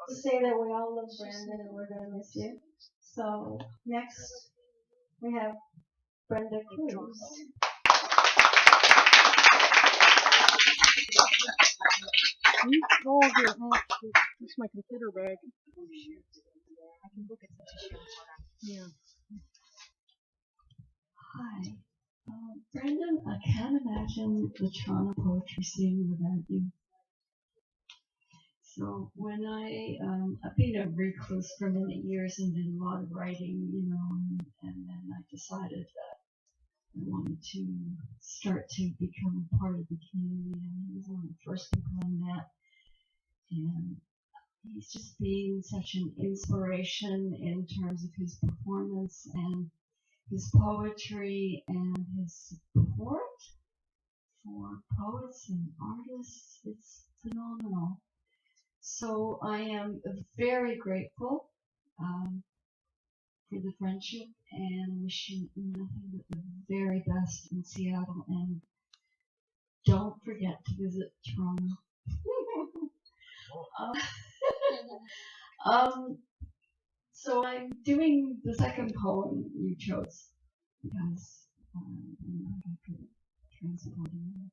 to say that we all love Brandon and we're going to miss you. So next we have Brenda Cruz. Oh, here, it's my computer bag. Oh, shoot. I can look at the tissue. Yeah. Hi. Brendan, I can't imagine the Toronto poetry scene without you. So when I've been a recluse for many years and did a lot of writing, and then I decided that I wanted to start to become part of the community, and he was one of the first people I met. And he's just been such an inspiration in terms of his performance and his poetry and his support for poets and artists. It's phenomenal. So I am very grateful for the friendship and wish you nothing but the very best in Seattle. And don't forget to visit Toronto. So I'm doing the second poem you chose because I could transport it.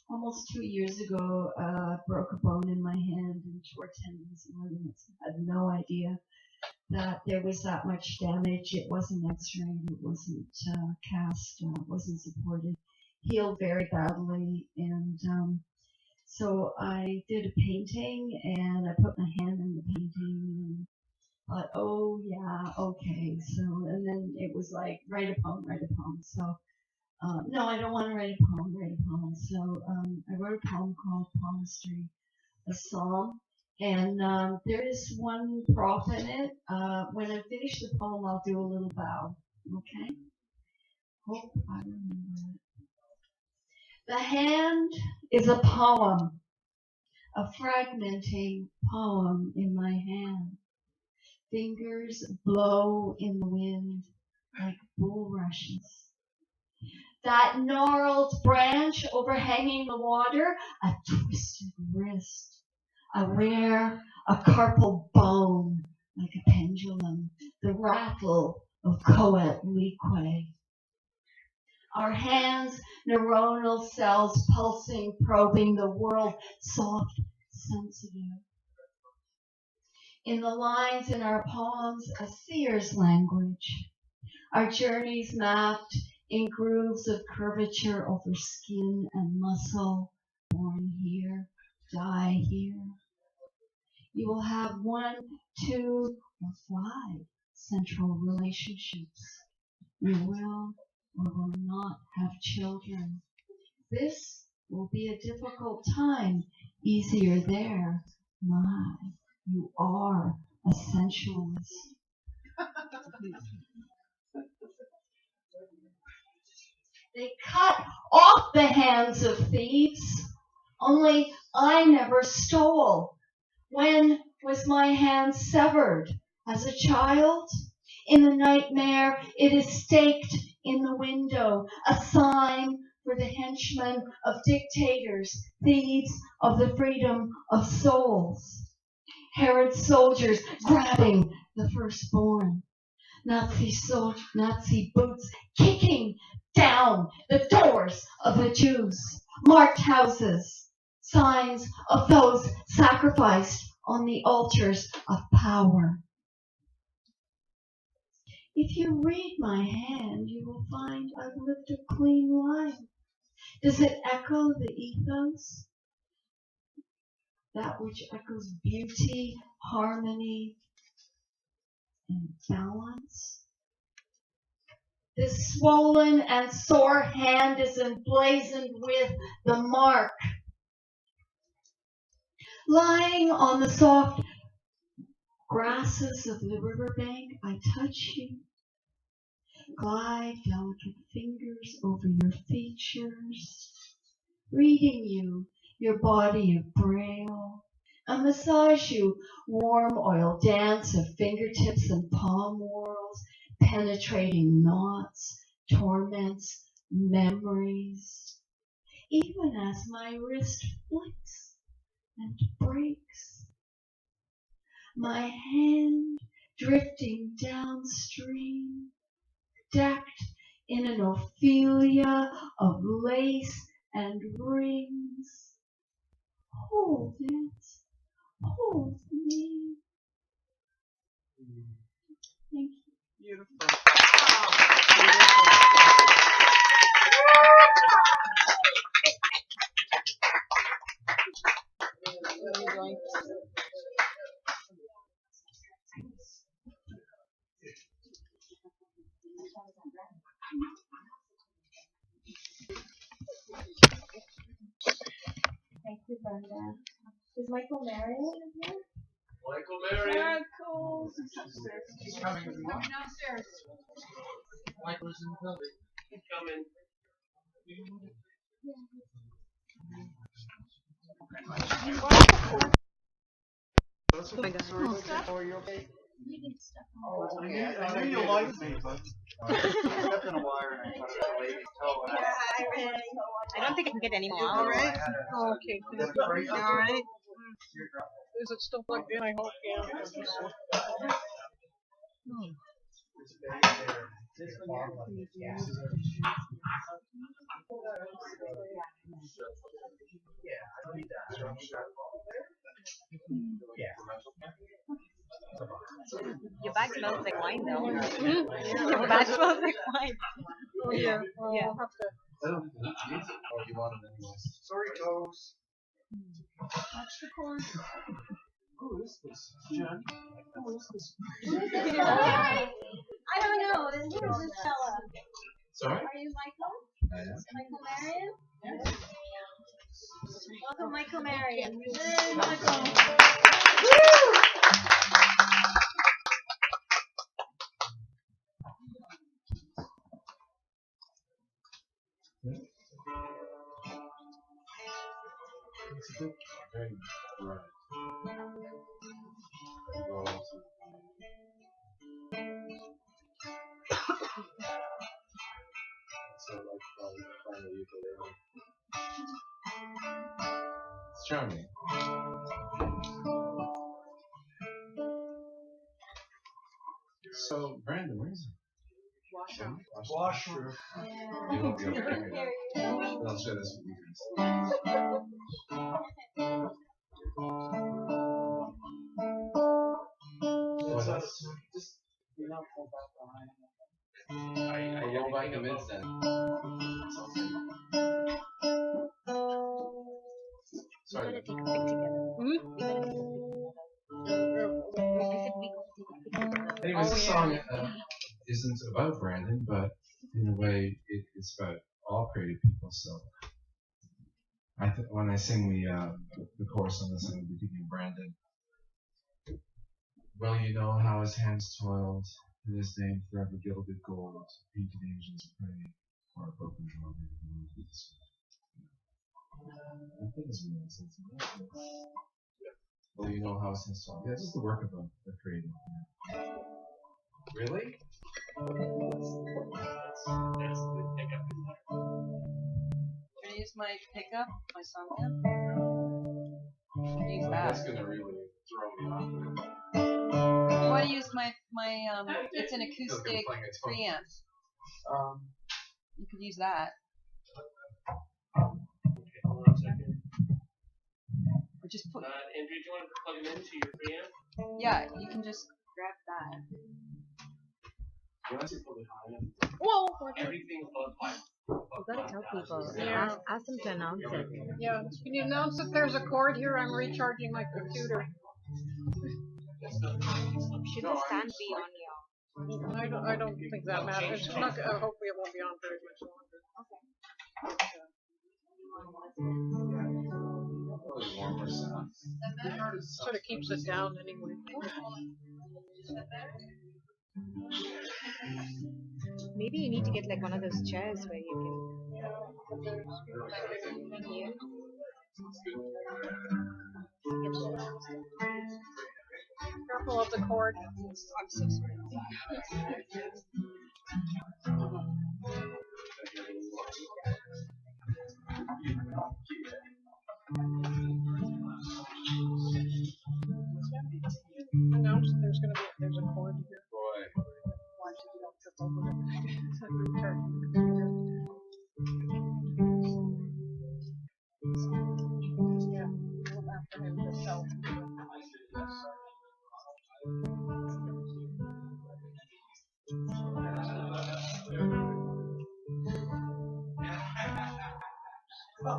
Almost 2 years ago, broke a bone in my hand and tore tendons and ligaments. I had no idea that there was that much damage. It wasn't x-rayed, it wasn't cast, it wasn't supported. Healed very badly, and so I did a painting, and I put my hand in the painting, and thought, oh yeah, okay. So, and then it was like, write a poem. So, no, I don't want to write a poem. So, I wrote a poem called Palmistry, a psalm, and there is one prop in it. When I finish the poem, I'll do a little bow. Okay? Hope I remember it. The hand is a poem, a fragmenting poem in my hand. Fingers blow in the wind like bulrushes. That gnarled branch overhanging the water, a twisted wrist. I wear a carpal bone like a pendulum, the rattle of coat-lique. Our hands, neuronal cells pulsing, probing the world, soft, sensitive. In the lines in our poems, a seer's language. Our journeys mapped in grooves of curvature over skin and muscle. Born here, die here. You will have 1, 2, or 5 central relationships. You will or will not have children. This will be a difficult time, easier there. My, you are a sensualist. They cut off the hands of thieves, only I never stole. When was my hand severed? As a child? In the nightmare, it is staked in the window, a sign for the henchmen of dictators, thieves of the freedom of souls. Herod's soldiers grabbing the firstborn. Nazi boots kicking down the doors of the Jews. Marked houses, signs of those sacrificed on the altars of power. If you read my hand, you will find I've lived a clean life. Does it echo the ethos? That which echoes beauty, harmony, and balance? This swollen and sore hand is emblazoned with the mark. Lying on the soft grasses of the riverbank, I touch you. Glide delicate fingers over your features, reading you, your body of braille. I massage you, warm oil dance of fingertips and palm whorls, penetrating knots, torments, memories. Even as my wrist flicks and breaks. My hand drifting downstream, decked in an Ophelia of lace and rings. Hold it, hold me. Thank you. Beautiful. Thank you, Brenda. Is Michael Marion in here? Michael Marion. Michael. He's coming downstairs. Michael's in the building. He's coming. Oh my God. Oh, are you okay? Oh, I knew you liked me, but I stepped in a wire and I cut a lady's toe. I don't think I can get any more. All right. Oh, okay. All right. Is it still plugged in? I hope. Yeah. Your bag smells like wine, though. Your bag smells like wine. Oh, yeah. Yeah. I'll have to. Oh, you wanted anyways. Sorry, toes. Watch the cord. Who is this? Jen? Who is this? I don't know. Who is this fella? Sorry? Are you Michael? I am. Michael Marion? Yes. Welcome, Michael Marion. Hey, Michael. Woo! Very right. So like playing the ukulele. It's charming. So Brandon, where is he? Washer. You won't be able to hear me. But I'll share this with you guys. What's that? Just pull back behind. I roll back the mids then. Sorry. We're gonna take a pic together. We're gonna take a pic together. I said we go take a pic together. Anyways, this song isn't about Brandon, but in a way, it's about all creative people. So, when I sing the chorus on this, I'm thinking of Brandon. Well, you know how his hands toiled, in his name forever gilded gold, painted angels pray, or a broken drum. I think it's really sense. Well, you know how his hands toiled. Yeah, this is the work of a creative. Yeah. Really? Can I use my pickup, my song amp? Use that. That's gonna really throw me off. I want to use my it's an acoustic preamp. You could use that. Okay, hold on a second. Or just put. Andrew, do you want to plug them into your preamp? Yeah, you can just grab that. Whoa! Everything above 5. You gotta tell people. Yeah. Ask them to announce it. Yeah. Can you announce that there's a cord here? I'm recharging my computer. Should the stand be on your? I don't think that matters. It's not, hopefully it won't be on very much longer. Sort of keeps it down anyway. Maybe you need to get like one of those chairs where you Careful of the cord. I'm so sorry. I'm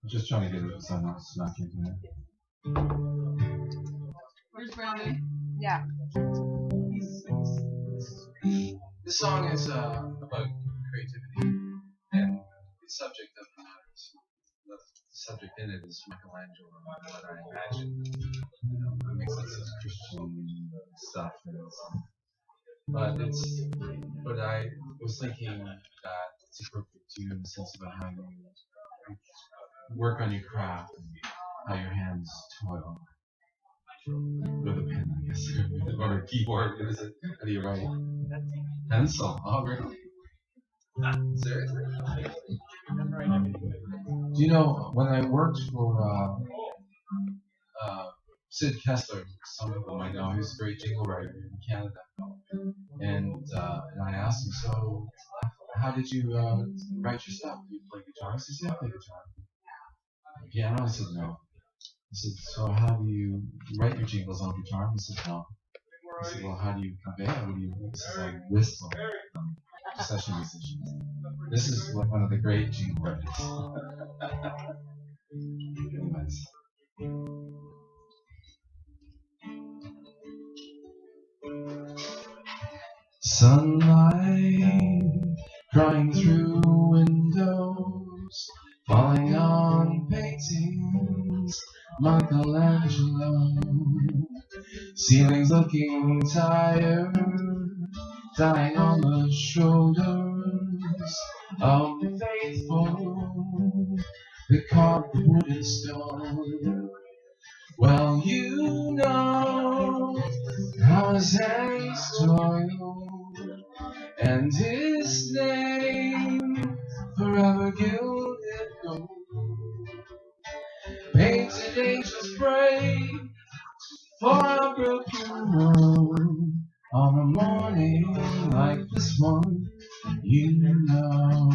just trying to get it so I'm not smacking tonight. Where's Brandon? Yeah. This song is about creativity and the subject of the matters. The subject in it is Michelangelo and what I imagine. You know, it makes sense of Christian stuff and but I was thinking that it's appropriate to you in the sense about how you work on your craft and how your hands toil. With a pen, I guess, or a keyboard. What is it? How do you write? Pencil. Oh, really? Seriously? Do you know when I worked for Sid Kessler? Some of them I know. He was a great jingle writer in Canada, and I asked him, so how did you write your stuff? Do you play guitar? He says, yeah, I play guitar. Piano? I said, no. He said, so how do you write your jingles on guitar? He said, no. I said, well, how do you convey it? What do you? He says, I whistle. Session musicians. This is like one of the great jingle writers. Anyways. Sunlight crying through windows, falling on paintings, Michelangelo. Ceilings looking tired, dying on the shoulders of the faithful that carved the wood and stone. Well, you know how his hands toil, and his name forever gilded gold. Painted angels pray for a broken world on a morning like this one. You know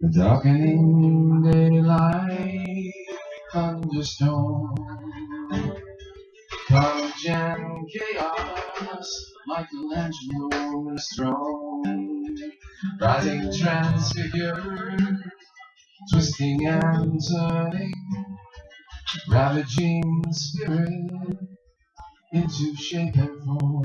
the darkening daylight, thunderstorm, courage and chaos, Michelangelo's throne, rising transfigured, twisting and turning, ravaging spirit into shape and form.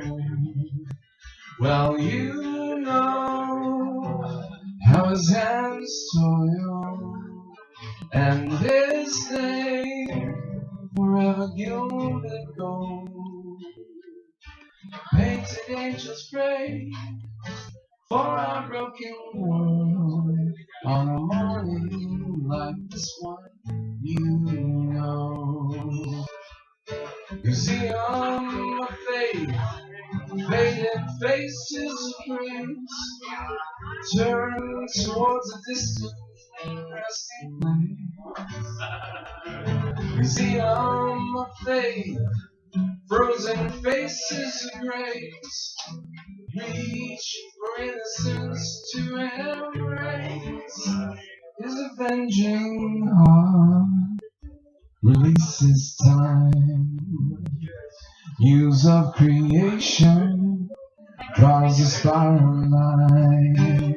Well, you know how his hands toil, and his name forever gilded gold. Painted angels pray for our broken world on a morning like this one. You know, museum of faith, faded faces of grace, turn towards a distant resting place. Museum of faith, frozen faces of grace, reach for innocence to embrace. His avenging heart releases time. Muse of creation draws a spiral line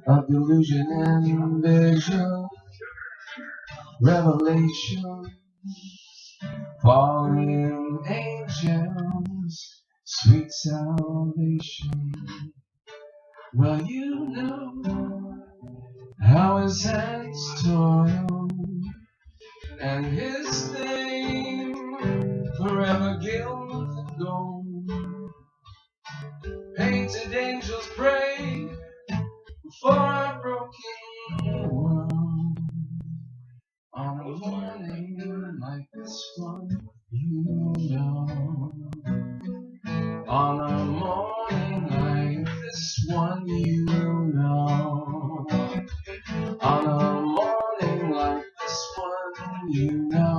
of delusion and vision, revelation, fallen angels, sweet salvation. Well, you know how his hands toil, and his name forever gilded gold. Painted angels pray for a broken world on a morning like this one. You know, on a morning like this one, you know, on a morning like this one, you know.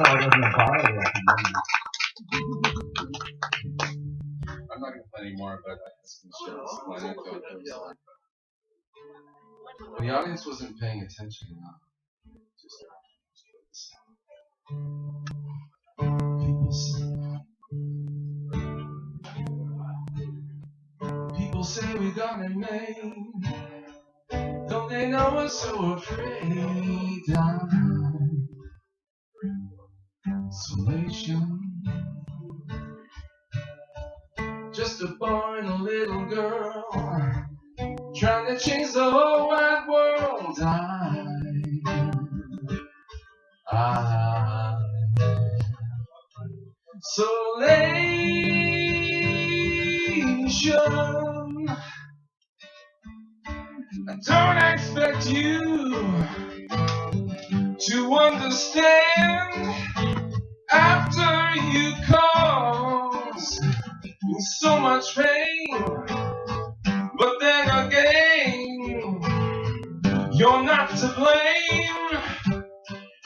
I'm not gonna play anymore, but I just gonna share this one anecdote. When the audience wasn't paying attention, people say we got a name. Don't they know we're so afraid of isolation? Just a boy and a little girl trying to change the whole wide world. Isolation. I don't expect you to understand after you cause me so much pain. But then again, you're not to blame.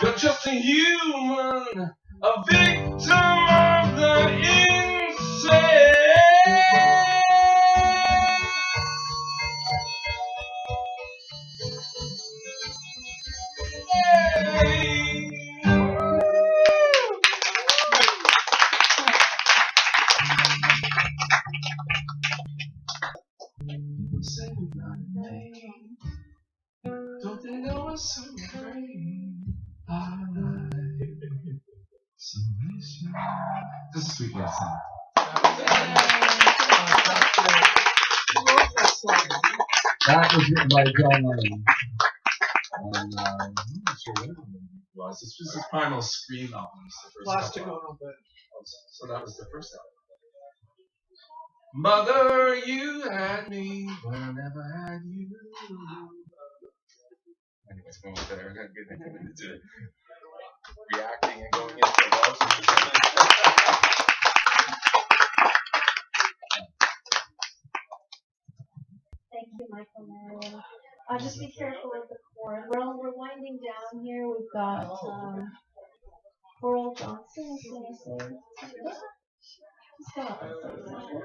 You're just a human, a victim of the insane. People say we got a name. Don't they know we're so afraid? Isolation. This is sweet little song. That was written by John Lennon. And I'm not sure what album it was. This was his Primal Scream album. Plastic Ono Bed. So that was the first album. Mother, you had me, but I never had you. Anyways, going with there, I'm not getting into reacting and going into love. Thank you, Michael Marion. Just be careful with the chord. We're winding down here. We've got Coral Johnson is going to say something. Just go up and say something.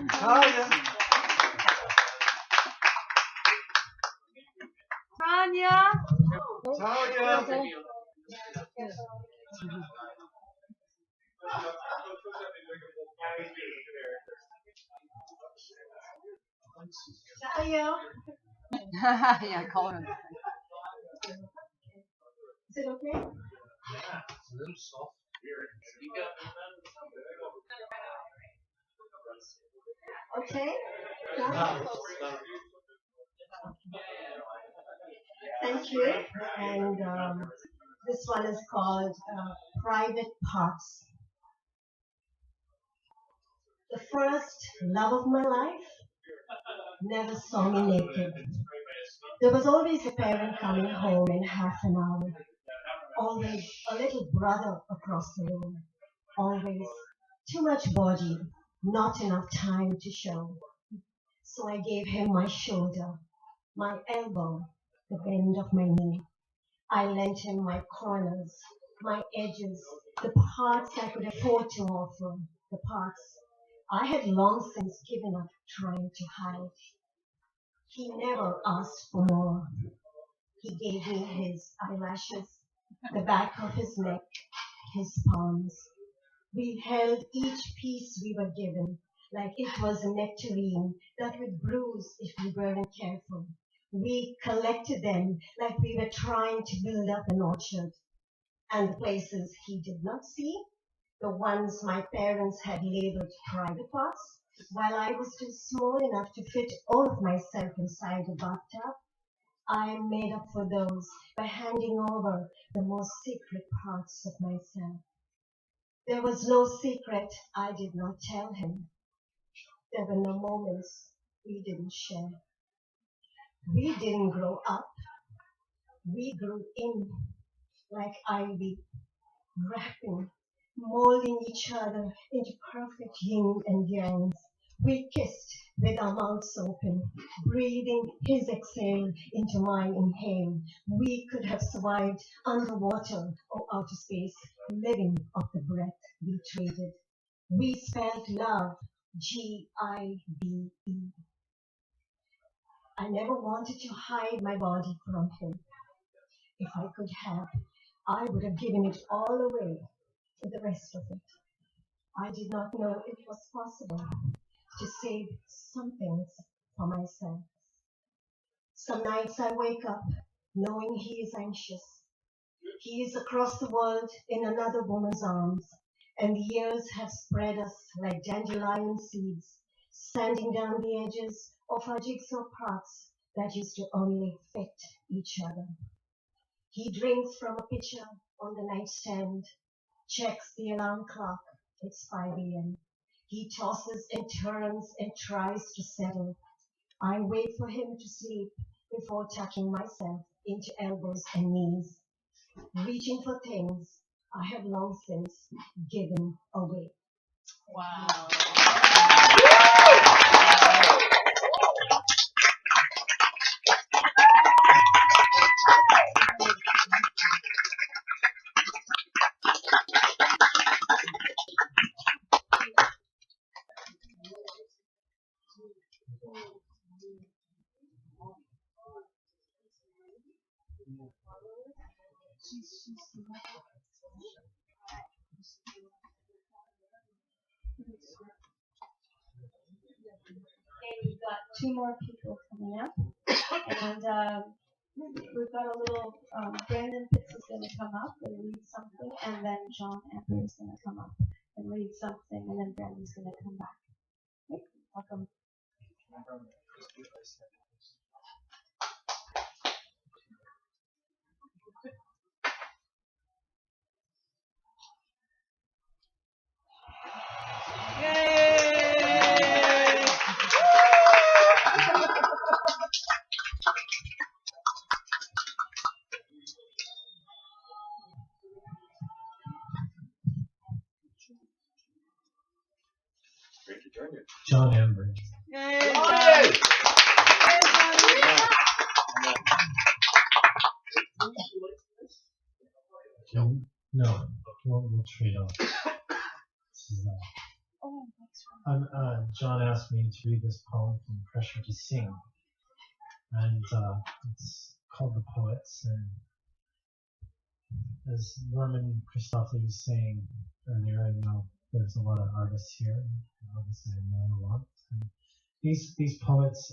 Talia. Tanya. Talia. Talia. Yeah, call her. Is it okay? It's a little soft. Okay. Thank you. And this one is called Private Parts. The first love of my life never saw me naked. There was always a parent coming home in half an hour. Always a little brother across the room. Always too much body, not enough time to show. So I gave him my shoulder, my elbow, the bend of my knee. I lent him my corners, my edges, the parts I could afford to offer, the parts I had long since given up trying to hide. He never asked for more. He gave me his eyelashes, the back of his neck, his palms. We held each piece we were given like it was a nectarine that would bruise if we weren't careful. We collected them like we were trying to build up an orchard. And the places he did not see, the ones my parents had labeled private parts, while I was still small enough to fit all of myself inside a bathtub, I made up for those by handing over the most secret parts of myself. There was no secret I did not tell him. There were no moments we didn't share. We didn't grow up. We grew in like ivy, wrapping, molding each other into perfect yin and yangs, We kissed with our mouths open, breathing his exhale into mine inhale. We could have survived underwater or outer space, living off the breath we traded. We spelled love, Gibe. I never wanted to hide my body from him. If I could have, I would have given it all away for the rest of it. I did not know it was possible to save some things for myself. Some nights I wake up knowing he is anxious. He is across the world in another woman's arms, and the years have spread us like dandelion seeds, sanding down the edges of our jigsaw parts that used to only fit each other. He drinks from a pitcher on the nightstand, checks the alarm clock. It's 5 a.m. He tosses and turns and tries to settle. I wait for him to sleep before tucking myself into elbows and knees, reaching for things I have long since given away. Wow. Okay, we've got two more people coming up, and we've got a little. Brandon Pitts is going to come up and read something, and then John Amber is going to come up and read something, and then Brandon's going to come back. Okay, welcome. John Amber. No, we'll trade off. This is, John asked me to read this poem from Pressure to Sing, and it's called The Poets. And as Norman Christoffel was saying earlier, I know there's a lot of artists here. Obviously, I know a lot. And these poets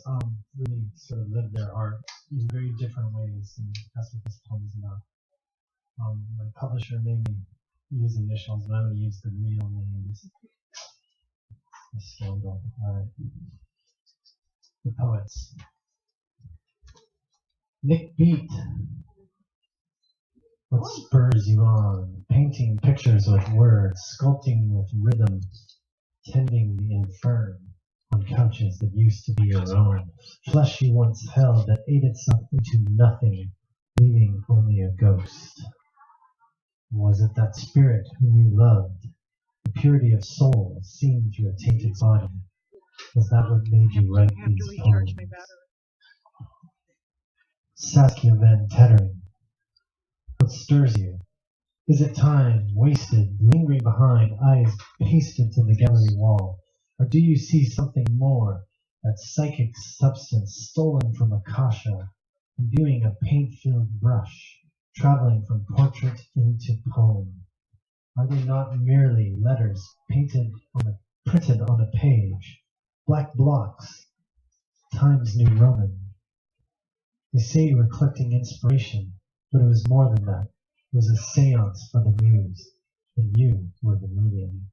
really sort of live their art in very different ways, and that's what this poem is about. My publisher made me use initials, but I'm going to use the real names. The scandal. Alright. The Poets. Nik Beat. What spurs you on? Painting pictures with words, sculpting with rhythm, tending the infirm on couches that used to be your own. Flesh you once held that ate itself into nothing, leaving only a ghost. Was it that spirit whom you loved? The purity of soul seen through a tainted body. Was that what made you write these poems? Saskia Van Tettering. What stirs you? Is it time, wasted, lingering behind, eyes pasted to the gallery wall? Or do you see something more, that psychic substance stolen from Akasha, imbuing a paint-filled brush, traveling from portrait into poem? Are they not merely letters printed on a page, black blocks, Times New Roman? They say you were collecting inspiration, but it was more than that. It was a seance for the muse, and you were the medium.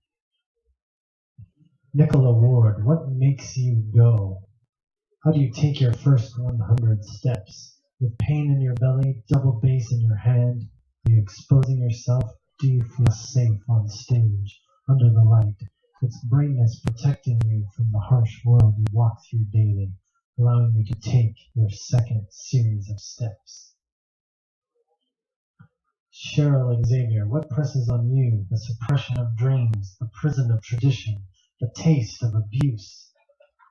Nicola Ward, what makes you go? How do you take your first 100 steps? With pain in your belly, double bass in your hand, are you exposing yourself? Do you feel safe on stage, under the light, its brightness protecting you from the harsh world you walk through daily, allowing you to take your second series of steps? Cheryl Xavier, what presses on you? The suppression of dreams, the prison of tradition, the taste of abuse.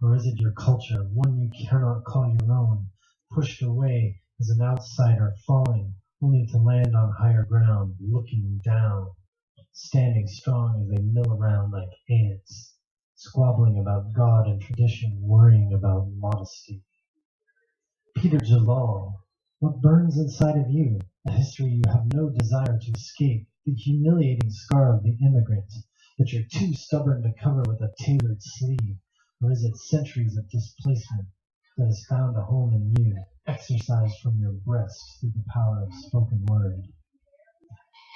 Or is it your culture, one you cannot call your own, pushed away as an outsider, falling only to land on higher ground, looking down, standing strong as they mill around like ants, squabbling about God and tradition, worrying about modesty? Peter Jalal, what burns inside of you? A history you have no desire to escape, the humiliating scar of the immigrant that you're too stubborn to cover with a tailored sleeve? Or is it centuries of displacement that has found a home in you, exercised from your breast through the power of spoken word?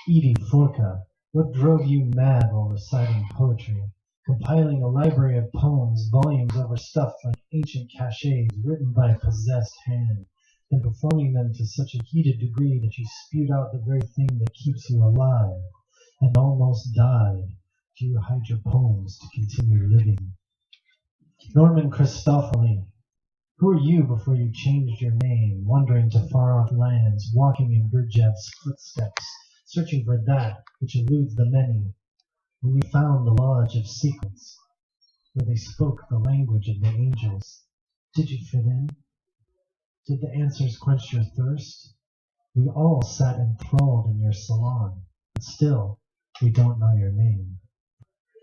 Edie Forka, what drove you mad while reciting poetry, compiling a library of poems, volumes overstuffed like ancient cachets written by a possessed hand, then performing them to such a heated degree that you spewed out the very thing that keeps you alive, and almost died? Do you hide your poems to continue living? Norman Christophany, who were you before you changed your name, wandering to far-off lands, walking in Gurdjieff's footsteps, searching for that which eludes the many? When you found the lodge of secrets, where they spoke the language of the angels, did you fit in? Did the answers quench your thirst? We all sat enthralled in your salon, but still, we don't know your name.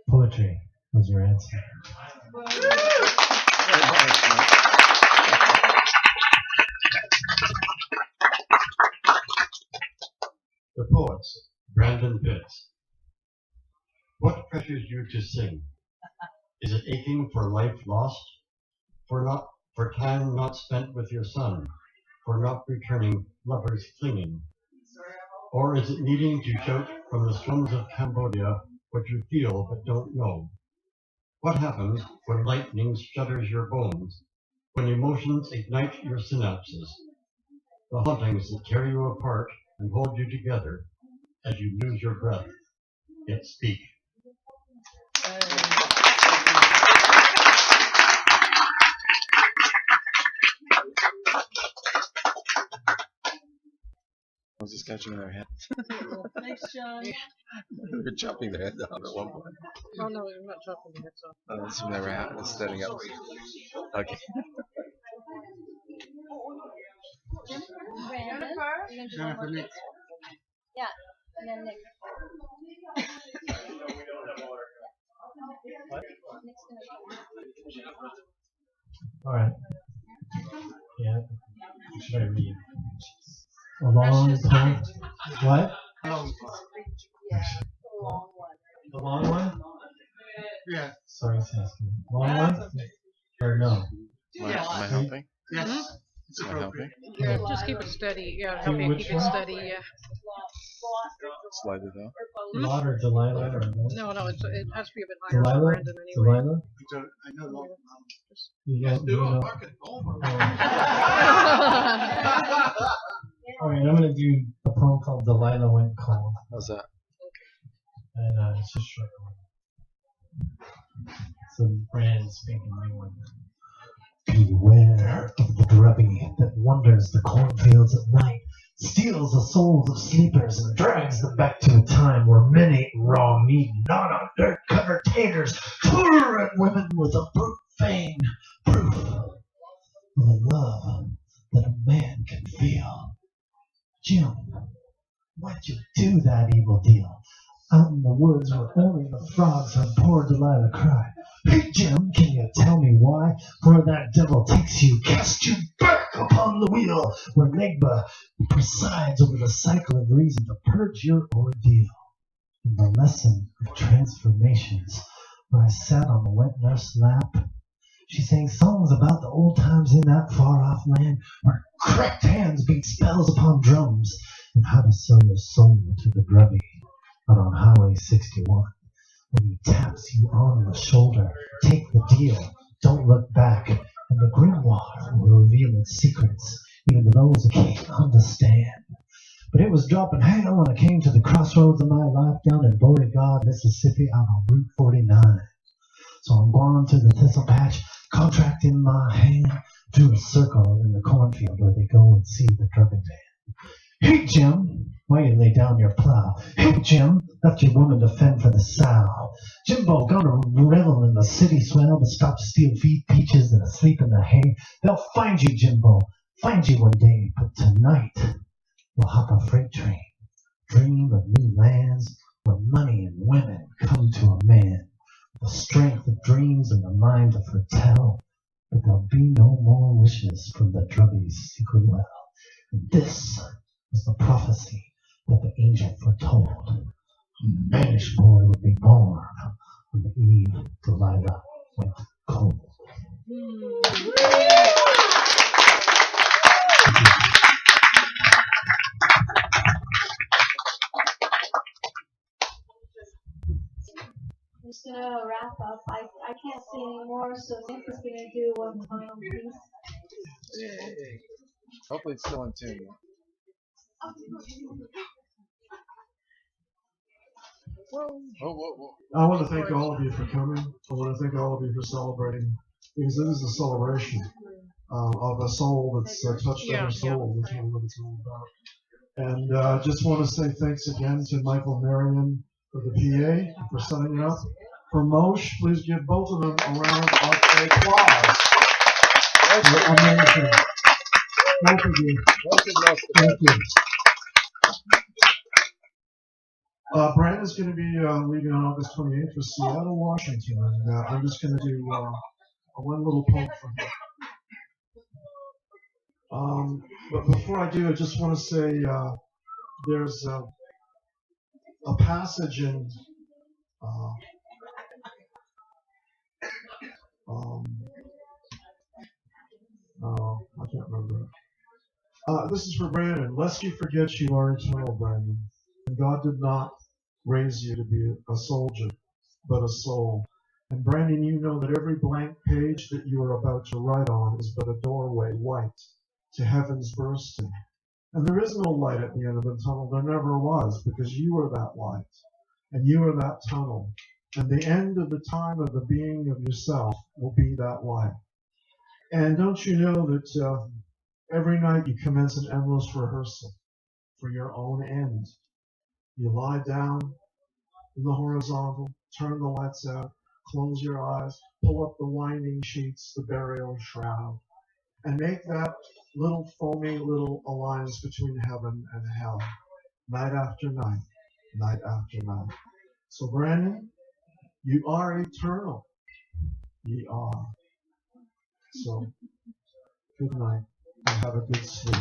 Poetry was your answer. The Poets, Brandon Pitts. What pressures you to sing? Is it aching for life lost? For time not spent with your son? For not returning lovers clinging? Or is it needing to shout from the slums of Cambodia what you feel but don't know? What happens when lightning shudders your bones? When emotions ignite your synapses? The hauntings that tear you apart and hold you together as you lose your breath, yet speak. I was just catching their head. Thanks, John. They were chopping their heads off at one point. Oh no, I'm not chopping the heads off. That's when they were standing up. Okay. Jennifer, Nik. Yeah, and then Nik. Alright. Yeah. What should I read? A long poem? What? The long one? Yeah. Sorry, Saskia. Long one? Or no? Am I helping? Yes. It's Am I appropriate. helping? Yeah, just keep it steady. Yeah, help you Which keep it one? steady. Yeah. Slide it out. Lot or Delilah or no? No, it has to be a bit higher for Delilah? Brandon anyway. Delilah? I know long. You Let's don't, do you a don't. fucking Homer. Alright, I'm gonna do a poem called Delilah Went Cold. How's that? And it's just short one. So brand spanking new one. Beware of the grubby that wanders the cornfields at night, steals the souls of sleepers and drags them back to a time where men ate raw meat, not on dirt-covered taters, tore at women with a brute fang, proof of the love that a man can feel. Jim, why'd you do that evil deal? Out in the woods where only the frogs heard poor Delilah cry. Hey Jim, can you tell me why? For that devil takes you, cast you back upon the wheel, where Negba presides over the cycle of reason to purge your ordeal. In the lesson of transformations, where I sat on the wet nurse's lap, she sang songs about the old times in that far-off land, where cracked hands beat spells upon drums, and how to sell your soul to the grubby out on Highway 61. When he taps you on the shoulder, take the deal, don't look back, and the grimoire will reveal its secrets, even to those who can't understand. But it was dropping hell when I came to the crossroads of my life down in Beauregard, Mississippi, out on Route 49. So I'm going to the thistle patch, contract in my hand, drew a circle in the cornfield where they go and see the drubbing man. Hey, Jim, why you lay down your plow? Hey, Jim, left your woman to fend for the sow. Jimbo gonna revel in the city swell, but stop to steal feed peaches and asleep in the hay. They'll find you, Jimbo, find you one day, but tonight we'll hop a freight train, dream of new lands where money and women come to a man. The strength of dreams and the mind to foretell, but there'll be no more wishes from the druggy's secret well. And this was the prophecy that the angel foretold. A mannish boy would be born on the eve Delilah went cold. Just gonna wrap up. I can't see anymore, so Nick is gonna do one final piece. Yay. Hopefully it's still in tune. I want to thank all of you for coming. I want to thank all of you for celebrating, because it is a celebration of a soul that's touched other souls. That's what it's all about. And just want to say thanks again to Michael Marion for the PA, for setting it up. For Moshe, please give both of them a round of applause. You're amazing. Both of you. Thank you. Brandon's going to be leaving on August 28th for Seattle, Washington, and I'm just going to do one little poem for him. But before I do, I just want to say there's a passage in I can't remember. This is for Brandon. Lest you forget you are eternal, Brandon. And God did not raise you to be a soldier, but a soul. And Brandon, you know that every blank page that you are about to write on is but a doorway white to heaven's bursting. And there is no light at the end of the tunnel. There never was, because you are that light. And you are that tunnel. And the end of the time of the being of yourself will be that light. And don't you know that every night you commence an endless rehearsal for your own end. You lie down in the horizontal, turn the lights out, close your eyes, pull up the winding sheets, the burial shroud, and make that little foamy little alliance between heaven and hell, night after night, night after night. So Brandon, you are eternal. Ye are. So, good night and have a good sleep.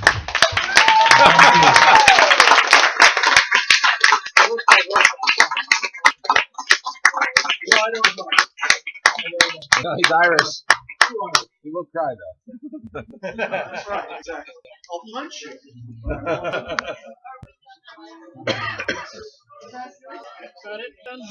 No, he's Irish. He will cry though. That's right, exactly. I'll punch you. Got it done.